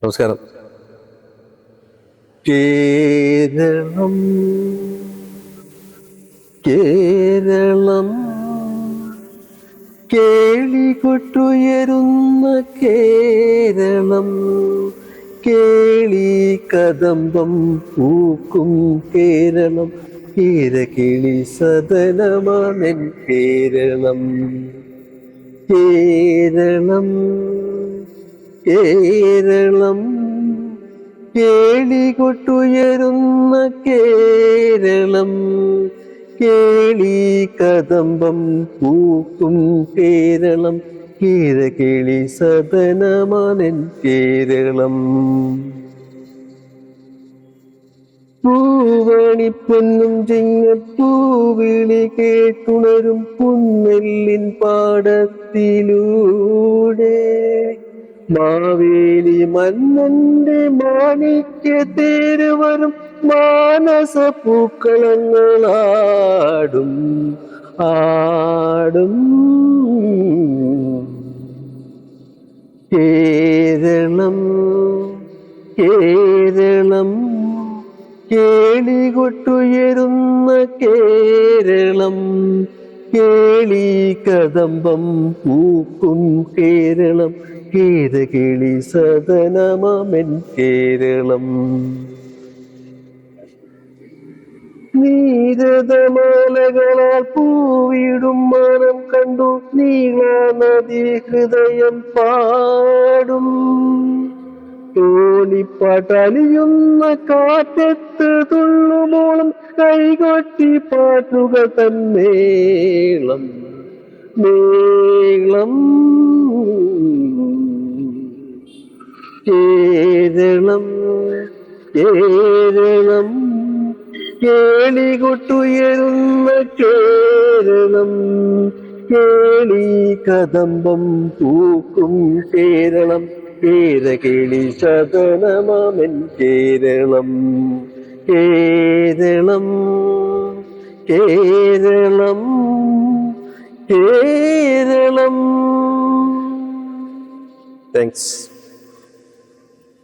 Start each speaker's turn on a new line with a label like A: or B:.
A: നമസ്കാരം. കേരളം കേരളം കേളികൊട്ടുയരുന്ന കേരളം, കേളി കദംബം പൂക്കും കേരളം, കേരകിളി സദനമാണെൻ കേരളം. കേരളം കേരളം കേളികൊട്ടുയരുന്ന കേരളം, കേളി കദംബം പൂക്കും കേരളം, കേരകിളി സദനമാണെൻ കേരളം. പൂവണിപ്പൊന്നും ചിങ്ങപ്പൂവിളി കേട്ടുണരും പുന്നെല്ലിൻ പാടത്തിലൂടെ, മാവേലി മന്നന്റെ മാണിക്യ തേരുവരും മാനസ പൂക്കളങ്ങളാടും ആടും. കേരളം കേരളം കേളികൊട്ടുയരുന്ന കേരളം, കേളി കദംബം പൂക്കും കേരളം, കേരകിളി സദനമാമെൻ കേരളം. നീരതമാലകളാൽ പൂവിടും മനം കണ്ടു നീളാ നദി ഹൃദയം പാടും, തോണിപ്പാട്ടലിയുന്ന കാറ്റത്ത് തുള്ളുമോളം കൈകൊട്ടി പാട്ടുകൾ തന്മേളം മേളം. കേരളം കേരളം കേളികൊട്ടുയരുന്ന കേരളം, കേളി കദംബം പൂക്കും കേരളം, കേരകിളി സദനമാമെൻ കേരളം. കേരളം കേരളം കേരളം. താങ്ക്സ്.